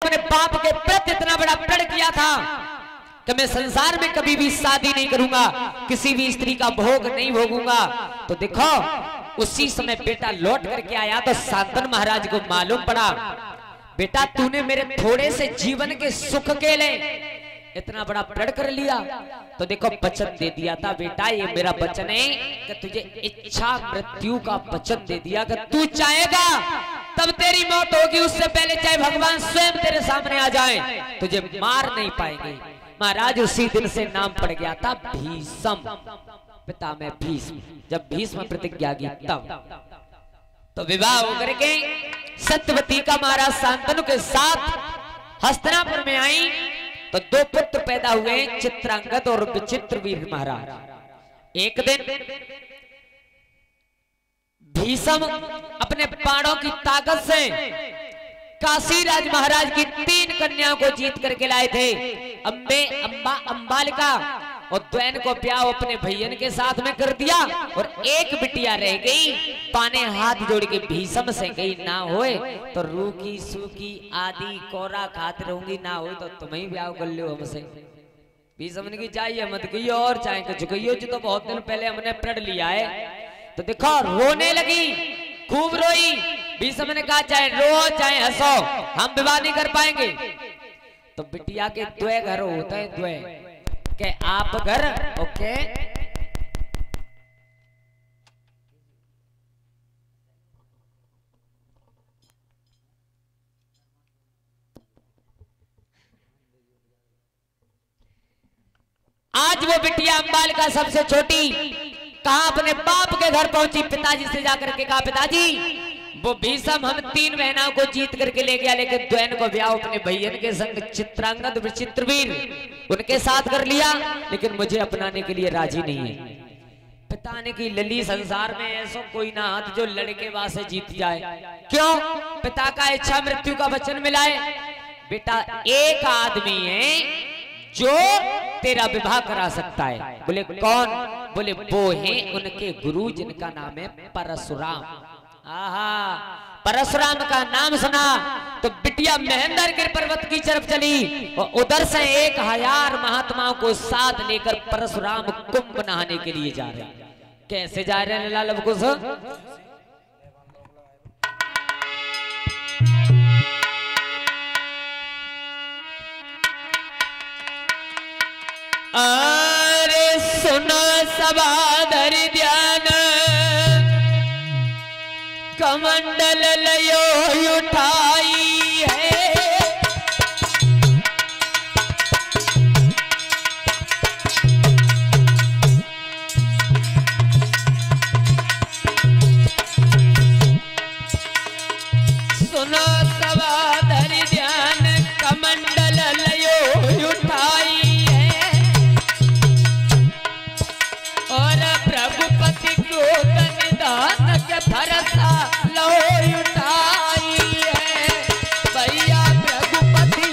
अपने बाप के प्रति इतना बड़ा प्रण किया था कि मैं संसार में कभी भी शादी नहीं करूंगा, किसी भी स्त्री का भोग नहीं भोगूंगा। तो देखो उसी समय बेटा लौट करके आया तो शांतनु महाराज को मालूम पड़ा, बेटा तूने मेरे थोड़े से जीवन के सुख के लिए इतना बड़ा प्रण कर लिया। तो देखो वचन दे दिया था, बेटा ये मेरा वचन है कि तुझे इच्छा मृत्यु का वचन दे दिया कि तू चाहेगा तब तेरी मौत होगी, उससे पहले चाहे भगवान स्वयं तेरे सामने आ जाए तुझे मार नहीं पाएंगे। महाराज उसी दिन से नाम पड़ गया था भीष्म, पिता में भीष्म। जब भीष्म प्रतिज्ञा की तब तो विवाह होकर के सत्यवती का महाराज शांतनु के साथ हस्तिनापुर में आई तो 2 पुत्र पैदा हुए, चित्रांगद और विचित्रवीर महाराज। एक दिन भीष्म अपने बाणों की ताकत से काशीराज महाराज की 3 कन्याओं को जीत करके लाए थे, अंबे, अंबा, अंबालिका और द्वैन को ब्याह अपने भैयन के साथ में कर दिया और एक बिटिया रह गई। पाने हाथ जोड़ के भीष्म से गई, ना होए तो रूखी सूखी आदि कोरा खाते रहूंगी, ना होए तो तुम ही ब्याह कर लो हमसे। भीष्म ने की चाहिए मत कही और चाहे कुछ कहियो, जो तो बहुत दिन पहले हमने प्रण लिया है। तो देखो रोने लगी, खूब रोई। भीष्म ने कहा चाहे रो चाहे हंसो हम विवाह नहीं कर पाएंगे। तो बिटिया के 2 घर होते हैं, 2 के आप घर ओके आज वो बिटिया अंबालिका सबसे छोटी कहा अपने बाप के घर पहुंची, पिताजी से जाकर के कहा पिताजी वो भीष्म हम 3 बहनों को जीत करके ले गया, लेकिन द्वैन को ब्याह अपने भैयन के संग चित्रांगद विचित्रवीर उनके साथ कर लिया, लेकिन मुझे अपनाने के लिए राजी नहीं है। पिता ने की लली संसार में ऐसा कोई ना हाथ जो लड़के वासे जीत जाए। क्यों? पिता का इच्छा मृत्यु का वचन मिला है। बेटा एक आदमी है जो तेरा विवाह करा सकता है। बोले कौन? बोले वो है उनके गुरु जिनका नाम है परशुराम। आहा, परशुराम का नाम सुना तो बिटिया महेंद्रगिरी पर्वत की तरफ चली और उधर से 1000 महात्माओं को साथ लेकर परशुराम कुंभ नहाने के लिए जा रहे हैं। कैसे जा रहे हैं लाल कुछ? अरे सुनो सबादर ध्यान कमंडल लयो उठाई है, सुनो सबादर ध्यान कमंडल लयो उठाई है और प्रभुपति को दान के भरसा लो उठाई है भैया प्रभुपति।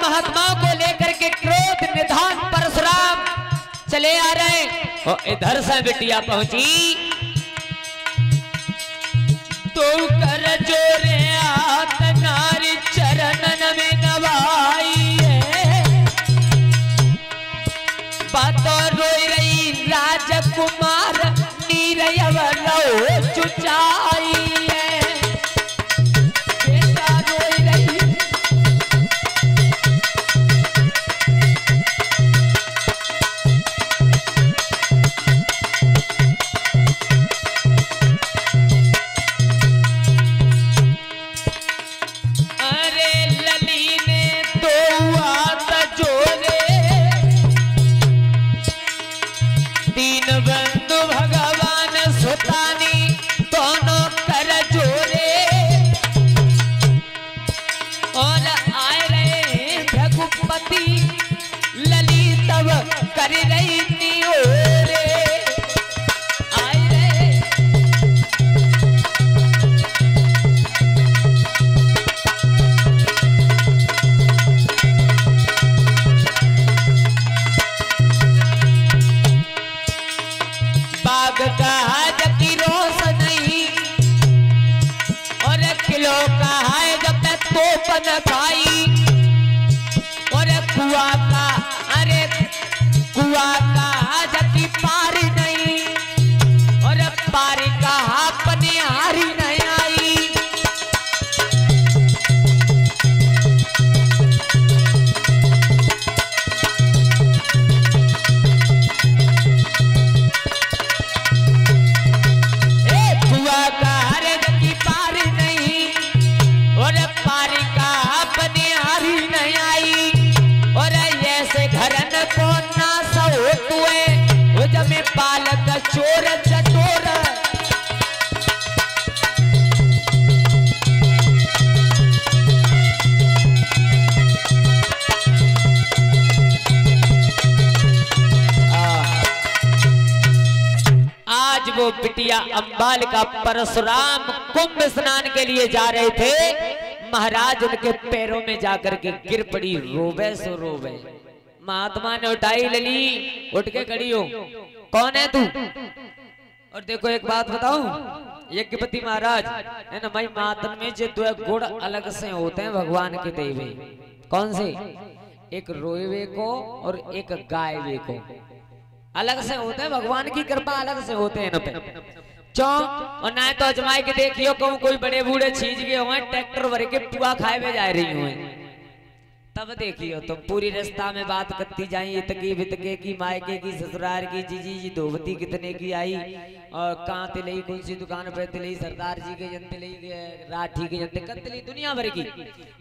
महात्माओं को लेकर के क्रोध निधान परशुराम चले आ रहे और इधर से बिटिया पहुंची तो कर जोरे आत नारी चरणन में नवाई है, बातों रोई रही राजकुमार नीरव लो चुचाई है, बेटा रोई रही। कर रही नियोरे आए रे पुआ का जकी पारी नहीं और पारी का अपने हारी नहीं आई। पुआ का जकी पारी नहीं और पारी का अपने हारी नहीं आई। और ऐसे घरन को ना सो तुए वो जमे पालक चोर चटोर। आज वो बिटिया अंबाल का परशुराम कुंभ स्नान के लिए जा रहे थे। महाराज उनके पैरों में जाकर के गिर पड़ी, रोवे सो रोवे। महात्मा ने उठाई, लली उठ के खड़ी हो, कौन है तू? और देखो एक बात बताऊं, यज्ञपति महाराज है ना भाई, मातन में जो दो गुण अलग से होते हैं भगवान के देवे। कौन से? एक रोएवे को और एक गायवे को अलग से होते हैं। भगवान की कृपा अलग से होते हैं ना चौ। और ना तो अजमाई के देखियो कहूं कोई बड़े बूढ़े छीज गए हुए ट्रैक्टर भर के पुआ खाए में जा रही हुए, तब देखियो तो पूरी रास्ता में बात करती जाई, इतकी बितके की, मायके की, ससुराल की, जीजी जी धोबती कितने की आई और कहाँ तिलई, कौन सी दुकान पर तिलई, सरदार जी के जन तिलई, राठी के जन तिलई, दुनिया भर की।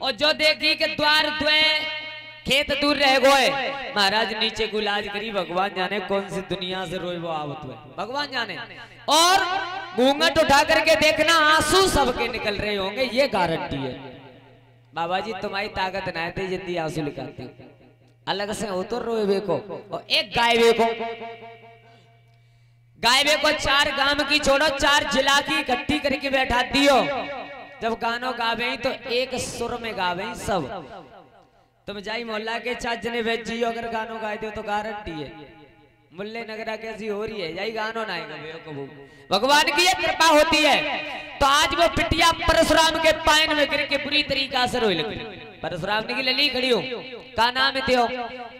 और जो देखी के द्वार द्वे खेत दूर रह गए, महाराज नीचे गुलाज करी, भगवान जाने कौन सी दुनिया से रोए वो आवत हुए, भगवान जाने। और घूंघट उठा करके देखना आंसू सबके निकल रहे होंगे, ये गारंटी है। बाबा जी तुम्हारी ताकत ना है जितनी आंसू निकालते, अलग से हो तो रोए को। और एक गायवे को, गायवे को 4 गांव की छोड़ो 4 जिला की इकट्ठी करके बैठा दियो। जब गानों गावे तो एक सुर में गावे सब। तुम जाई मोहल्ला के 4 जने बैठ जियो, अगर गानों गाए दो तो गारंटी है मुल्ले नगरा कैसी हो रही है, जाई गानों ना भगवान की ये कृपा होती है। तो आज वो बिटिया परशुराम के पायन में गिर के बुरी तरीका से रोई लगी। परशुराम ने की लली खड़ी हो, का नाम है त्यो?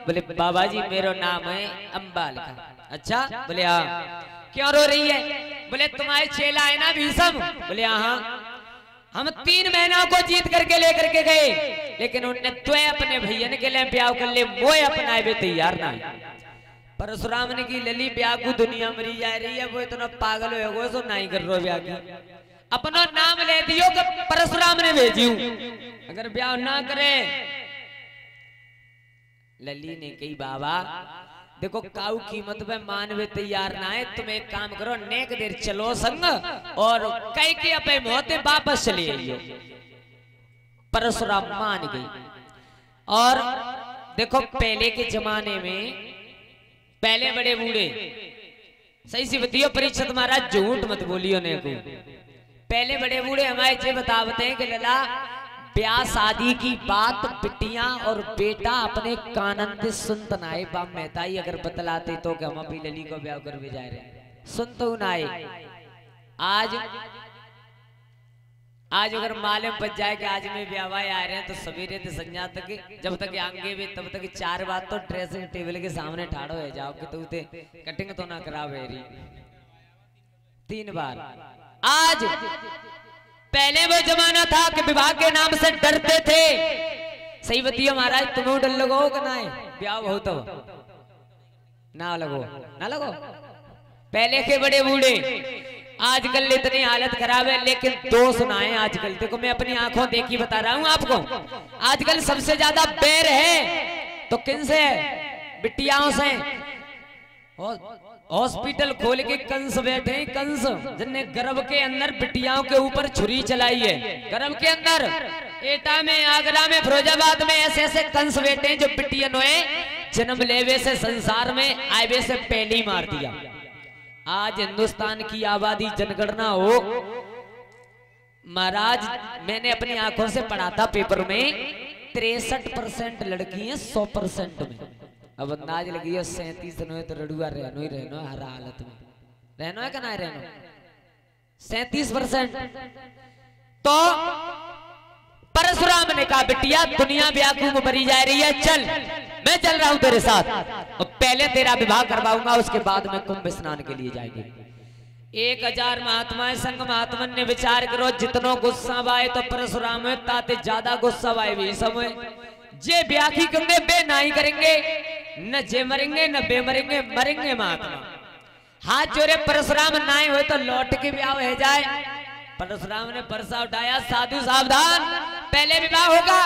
बोले बाबा जी मेरा नाम है अंबाल का। अच्छा, बोले हाँ। क्यों रो रही है? बोले तुम्हारे चेला है ना भीषम? बोले हाँ, हम 3 महीना को जीत करके लेकर के गए, लेकिन उनने त्वे अपने भैया के लिए ब्याह कर ले, मोए अपनाए भी तैयार ना। परशुराम ने की लली ब्याह को दुनिया मरी जा रही है, वो इतना पागल हो गए सो नहीं कर रो ब्याह की। अपना नाम ले दियो कि परशुराम ने भेजियो, अगर ब्याह ना करे। लली ने कही बाबा देखो काऊ कीमत पे मानवे तैयार ना है, तुम एक काम करो, नेक देर चलो संग और कई के अपे मोते वापस चले आइयो। परशुराम मान गई। और देखो पहले के जमाने में पहले बड़े बूढ़े, सही सी बतियो परीक्षित महाराज, झूठ मत बोलियो ने को। पहले बड़े बूढ़े हमारे ये बताते हैं कि लला ब्याह शादी की बात बिटिया और बेटा अपने कानन से सुनत ना आए। बाप मेहताई अगर बतलाते तो कि हम अभी लली को ब्याह कर भी जा रहे, सुन तो ना आए। आज अगर मालूम बच जाए कि आज में ब्याह आ रहे हैं तो सवेरे से संजा तक जब तक आंगे भी तब तक 4 बार तो ड्रेसिंग टेबल के सामने ठाड़ो है जाओ कि तू ते कटिंग तो ना करा बेरी 3 बार। आज पहले वो जमाना था कि विवाह के नाम से डरते थे। सही बतियो महाराज, तुम्हें डर लगो कि ना ब्याह हो तो ना लगो, ना लगो। पहले के बड़े बूढ़े, आजकल इतनी हालत खराब है। लेकिन 2 सुनाए आजकल, देखो मैं अपनी आंखों देखी बता रहा हूं आपको। आजकल सबसे ज्यादा बैर है तो किन से? बिटियाओं से। हॉस्पिटल खोल के कंस बैठे, कंस जिनने गर्भ के अंदर बिटियाओं के ऊपर छुरी चलाई है। गर्भ के अंदर एटा में, आगरा में, फिरोजाबाद में ऐसे ऐसे कंस बैठे जो बिटिया ने जन्म लेवे से संसार में आवे से पहले ही मार दिया। आज हिंदुस्तान की आबादी जनगणना हो महाराज, मैंने अपनी आंखों से पढ़ा था पेपर में, 63% लड़की हैं 100% में। अब अंदाज लगी है 37 तो रड़ुआ रहनो ही रहनो हर हालत में, रहनो है कि ना रहनो। 37%। तो परशुराम ने कहा बिटिया दुनिया व्याकुम भरी जा रही है, चल मैं चल रहा हूं तेरे साथ और पहले तेरा विवाह करवाऊंगा, उसके बाद में कुंभ स्नान के लिए जाएंगे। 1000 महात्माएं संग महात्मन ने विचार करो, जितनो गुस्सा आए तो परशुराम में ताते ज्यादा गुस्सा आए भी समय जे ब्याह की करेंगे बे नहीं करेंगे, न जे मरेंगे न बे मरेंगे, मरेंगे महात्मा। हाथ जोड़े परशुराम नाई हो तो लौट के ब्याह हो जाए। परशुराम ने परसा उठाया, साधु सावधान, पहले विवाह होगा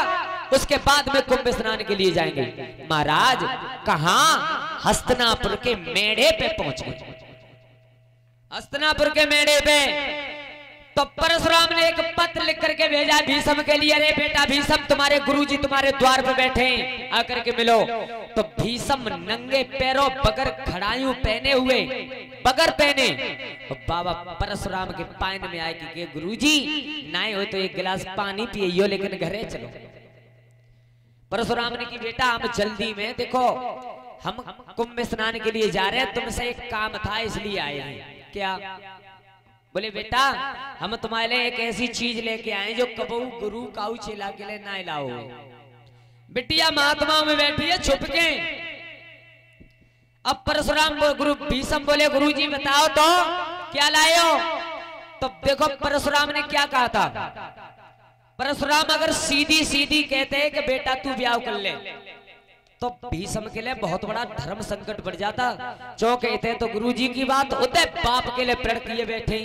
उसके बाद में कुंभ स्नान के लिए जाएंगे। महाराज कहां? हस्तिनापुर के मेढ़े पे पहुंच गए। हस्तिनापुर के मेढ़े पे तो परशुराम ने एक पत्र लिख करके भेजा भीष्म के लिए, अरे बेटा भीष्म, तुम्हारे गुरुजी तुम्हारे द्वार पे बैठे हैं, आकर के मिलो। तो भीष्म नंगे पैरों बगैर खड़ायूं पहने हुए, बगैर पहने तो बाबा परशुराम के पाइन में आए कि गुरुजी नाई हो तो एक गिलास पानी पियो, लेकिन घरे चलो। परशुराम ने कि बेटा हम जल्दी में, देखो हम कुंभ स्नान के लिए जा रहे हैं, तुमसे एक काम था इसलिए आए हैं। क्या? बोले बेटा हम तुम्हारे लिए एक ऐसी चीज लेके आए जो कबू गुरु काऊ चेला के लिए ना लाओ। बिटिया महात्माओं में बैठी है छुप के। अब परशुराम गुरु भीष्म बोले गुरुजी बताओ तो क्या लाए हो? तो देखो परशुराम ने क्या कहा था। परशुराम अगर सीधी सीधी कहते हैं कि बेटा तू ब्याह कर ले तो भीष्म के लिए बहुत बड़ा धर्म संकट बढ़ जाता। जो कहते तो गुरुजी की बात होते बाप के लिए प्रण किए बैठे,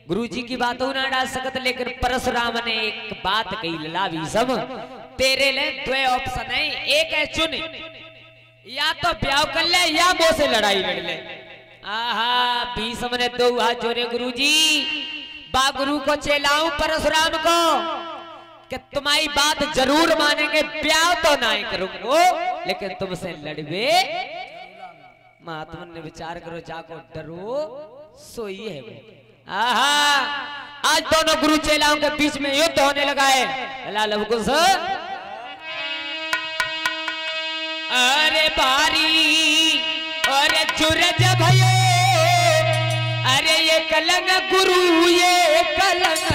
गुरुजी की बात ना डाल सकत। लेकिन परशुराम ने एक बात कही, लला भीष्म तेरे लिए दो ऑप्शन है, एक है चुन, या तो ब्याह कर ले या मुझ से लड़ाई लड़ ले। आहा, भीष्म ने दो हाथ जोड़े, गुरुजी बा गुरु को चेलाऊं परशुराम को कि तुम्हारी बात जरूर मानेंगे, ब्याह तो नहीं करूंगा लेकिन तुमसे लड़वे। महात्मा ने विचार करो, जाको डरो सोई है वो। आहा, आज दोनों गुरु चेलाओं के बीच में युद्ध होने लगा है। लाल कुश अरे बारी अरे चुरज भयो, अरे ये कलंग गुरु ये कलंग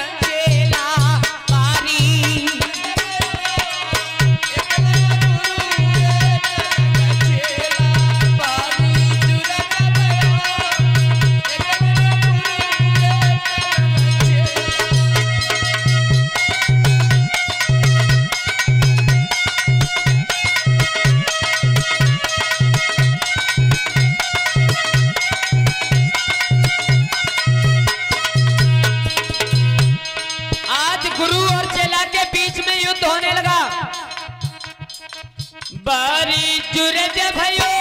बारी जुरज भयो,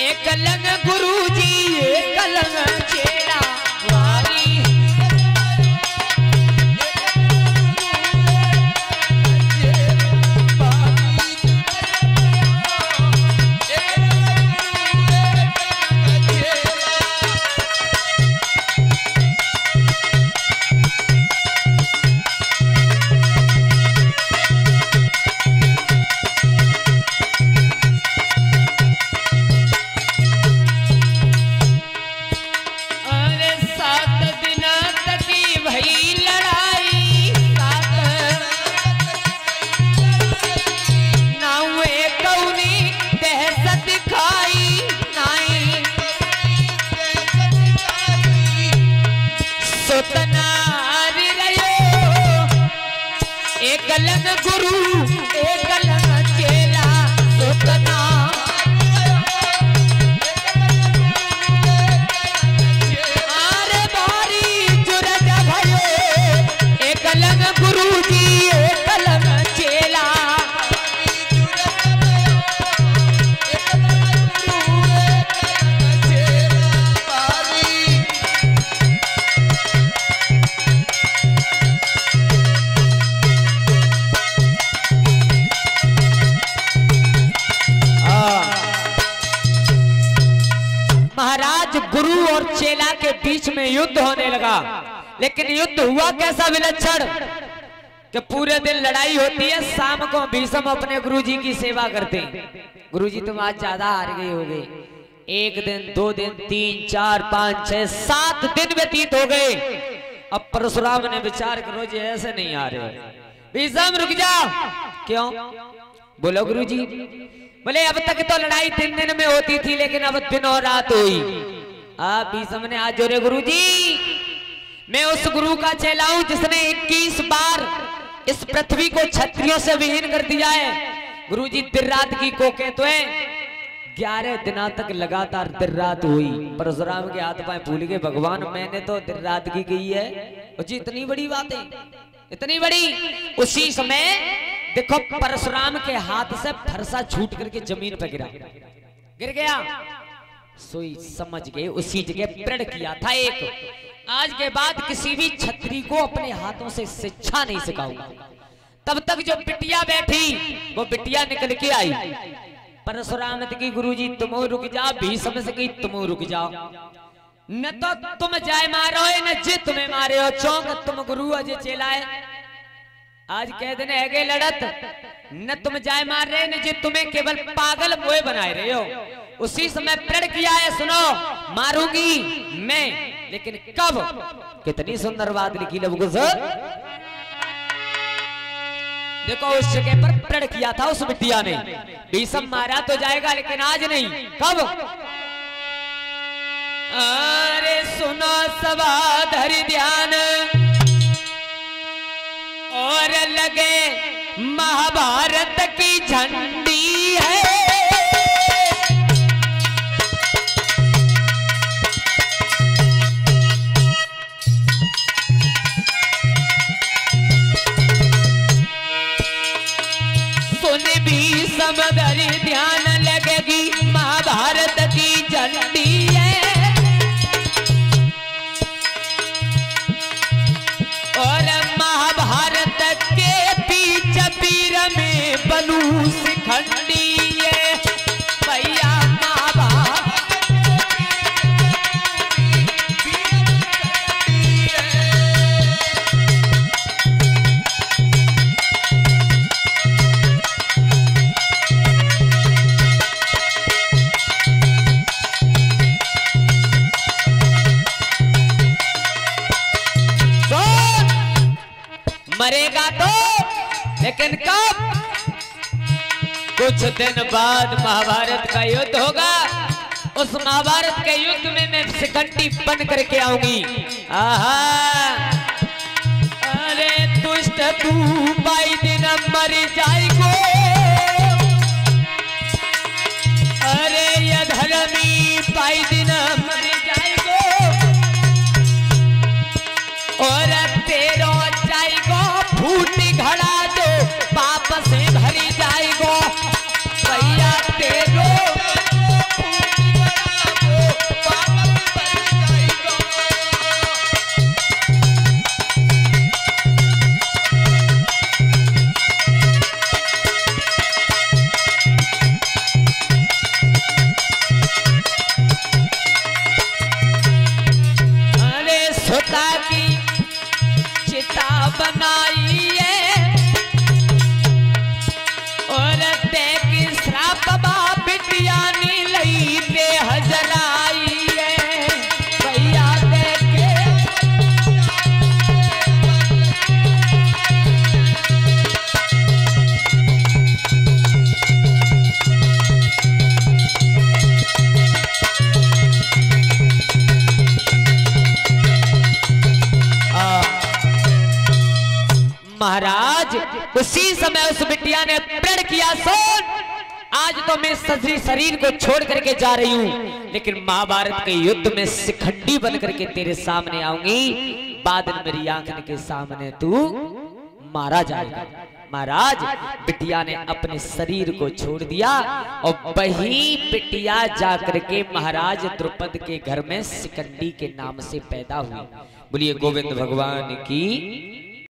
एक कलंग गुरुजी एक कलंग चेला। बारी कलंग गुरु एक कलंग चेला सुतना। अरे बारी जुरज भयो, एक कलंग गुरुजी एक कलंग चेला। गुरु और चेला के बीच में युद्ध होने लगा। लेकिन युद्ध हुआ कैसा विलक्षण कि पूरे दिन लड़ाई होती है, शाम को भीष्म अपने गुरुजी की सेवा करते हैं। गुरुजी तुम आज ज्यादा हार गए होगे। 1 दिन 2 दिन 3 4 5 6 7 दिन व्यतीत हो गए। अब परशुराम ने विचार करो जी ऐसे नहीं आ रहे, भीषम रुक जा। क्यों? बोलो गुरुजी। बोले अब तक तो लड़ाई 3 दिन में होती थी, लेकिन अब दिन और रात हुई। भीषम ने आज जोरे गुरुजी, मैं उस गुरु का चेला हूं जिसने 21 बार इस पृथ्वी को क्षत्रियों से विहीन कर दिया है। गुरुजी दिन रात की को कहते हैं 11 दिनों तक लगातार दिन रात हुई। परशुराम के हाथ पाए फूल के, भगवान मैंने तो दिन रात की गई है। जी इतनी बड़ी बात है, इतनी बड़ी। उसी समय देखो परशुराम के हाथ से फरसा छूट करके जमीन पर गिर गया। सोई समझ गए उसी जगह प्रण किया था एक, आज के बाद किसी भी क्षत्रिय को अपने हाथों से शिक्षा नहीं सिखाऊंगा। तब तक जो बिटिया बैठी वो बिटिया निकल के आई। परशुराम ने की गुरुजी तुम रुक जाओ, भीषम से कही तुम रुक जाओ, न तो तुम जाए मारो है न जे तुम्हें मारे हो। चौंक तुम गुरु अजय चेला है, आज कह दिन है गए लड़त, न तुम जाए मार रहे न जे तुम्हें केवल पागल मोए बनाए रहे हो। उसी समय प्रण किया है, सुनो मारूंगी मैं, लेकिन कब? कितनी सुंदर बात लिखी लबगु सर। देखो उस जगह पर प्रण किया था उस बिटिया ने, भीषम मारा तो जाएगा लेकिन आज नहीं। कब? अरे सुनो सवाधर ध्यान, और लगे महाभारत की झंडी है। समदर ध्यान लगेगी महाभारत की झंडी है, और महाभारत के बीच पीर में बनू शिखंडी है। भैया मरेगा तो, लेकिन कब? कुछ दिन बाद महाभारत का युद्ध होगा। उस महाभारत के युद्ध में मैं शिखंडी बन करके आऊंगी। आहा, अरे दुष्ट तू बाई दिन मर जाएगो, अरे ये धर्मी बाई दिन मर जाएगो, और तेरो फूटी घड़ा जो पाप से भरी जाएगो। भैया तेरो अरे सुता की चिता बनाई है, और ते की श्राप बिटिया नी लई ते हजराई है। भैया देखे महाराज उसी समय उस बिटिया ने प्रण किया, सुन आज तो मैं शरीर को छोड़ करके जा रही हूं, लेकिन महाभारत के युद्ध में शिखंडी बन करके तेरे सामने आऊंगी। बाद में मेरी आंखों के सामने तू मारा जाएगा। महाराज बिटिया ने अपने शरीर को छोड़ दिया, और वही बिटिया जाकर के महाराज द्रुपद के घर में शिखंडी के नाम से पैदा हुई। बोलिए गोविंद भगवान की।